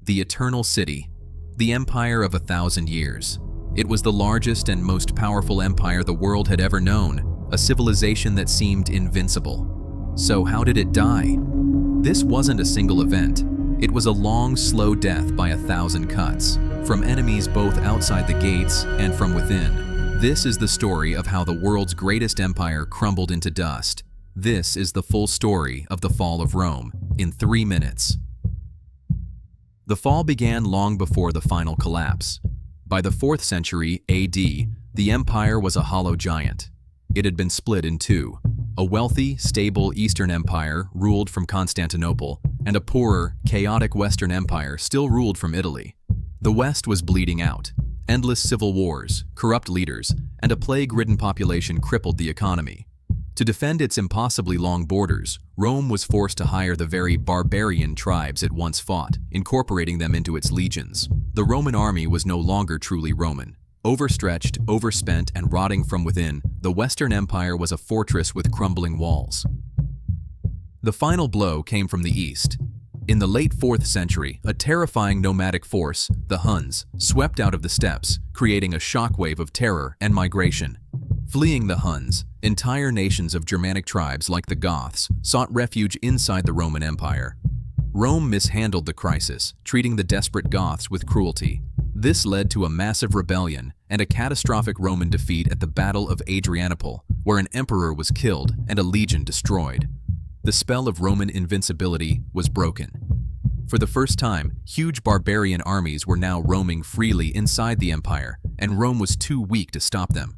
The Eternal City, the empire of 1,000 years. It was the largest and most powerful empire the world had ever known, a civilization that seemed invincible. So how did it die? This wasn't a single event. It was a long, slow death by 1,000 cuts, from enemies both outside the gates and from within. This is the story of how the world's greatest empire crumbled into dust. This is the full story of the fall of Rome, in 3 minutes. The fall began long before the final collapse. By the 4th century AD, the empire was a hollow giant. It had been split in two. A wealthy, stable Eastern Empire ruled from Constantinople, and a poorer, chaotic Western Empire still ruled from Italy. The West was bleeding out. Endless civil wars, corrupt leaders, and a plague-ridden population crippled the economy. To defend its impossibly long borders, Rome was forced to hire the very barbarian tribes it once fought, incorporating them into its legions. The Roman army was no longer truly Roman. Overstretched, overspent, and rotting from within, the Western Empire was a fortress with crumbling walls. The final blow came from the east. In the late 4th century, a terrifying nomadic force, the Huns, swept out of the steppes, creating a shockwave of terror and migration. Fleeing the Huns, entire nations of Germanic tribes like the Goths sought refuge inside the Roman Empire. Rome mishandled the crisis, treating the desperate Goths with cruelty. This led to a massive rebellion and a catastrophic Roman defeat at the Battle of Adrianople, where an emperor was killed and a legion destroyed. The spell of Roman invincibility was broken. For the first time, huge barbarian armies were now roaming freely inside the empire, and Rome was too weak to stop them.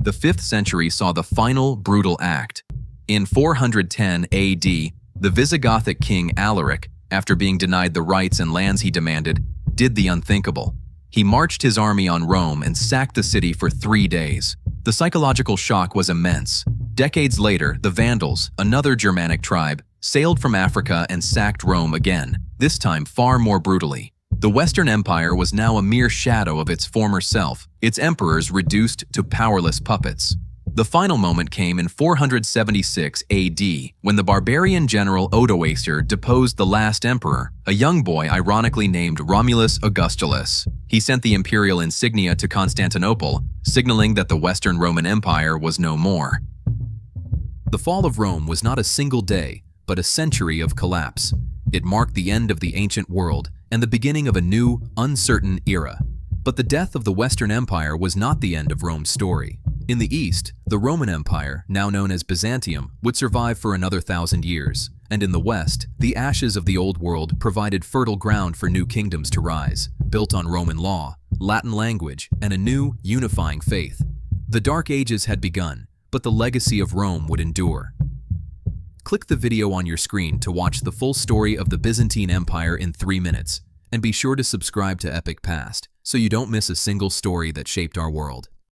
The 5th century saw the final brutal act. In 410 AD, the Visigothic king Alaric, after being denied the rights and lands he demanded, did the unthinkable. He marched his army on Rome and sacked the city for 3 days. The psychological shock was immense. Decades later, the Vandals, another Germanic tribe, sailed from Africa and sacked Rome again, this time far more brutally. The Western Empire was now a mere shadow of its former self, its emperors reduced to powerless puppets. The final moment came in 476 AD, when the barbarian general Odoacer deposed the last emperor, a young boy ironically named Romulus Augustulus. He sent the imperial insignia to Constantinople, signaling that the Western Roman Empire was no more. The fall of Rome was not a single day, but a century of collapse. It marked the end of the ancient world and the beginning of a new, uncertain era. But the death of the Western Empire was not the end of Rome's story. In the East, the Roman Empire, now known as Byzantium, would survive for another 1,000 years. And in the West, the ashes of the Old World provided fertile ground for new kingdoms to rise, built on Roman law, Latin language, and a new, unifying faith. The Dark Ages had begun, but the legacy of Rome would endure. Click the video on your screen to watch the full story of the Byzantine Empire in 3 minutes, and be sure to subscribe to Epic Past so you don't miss a single story that shaped our world.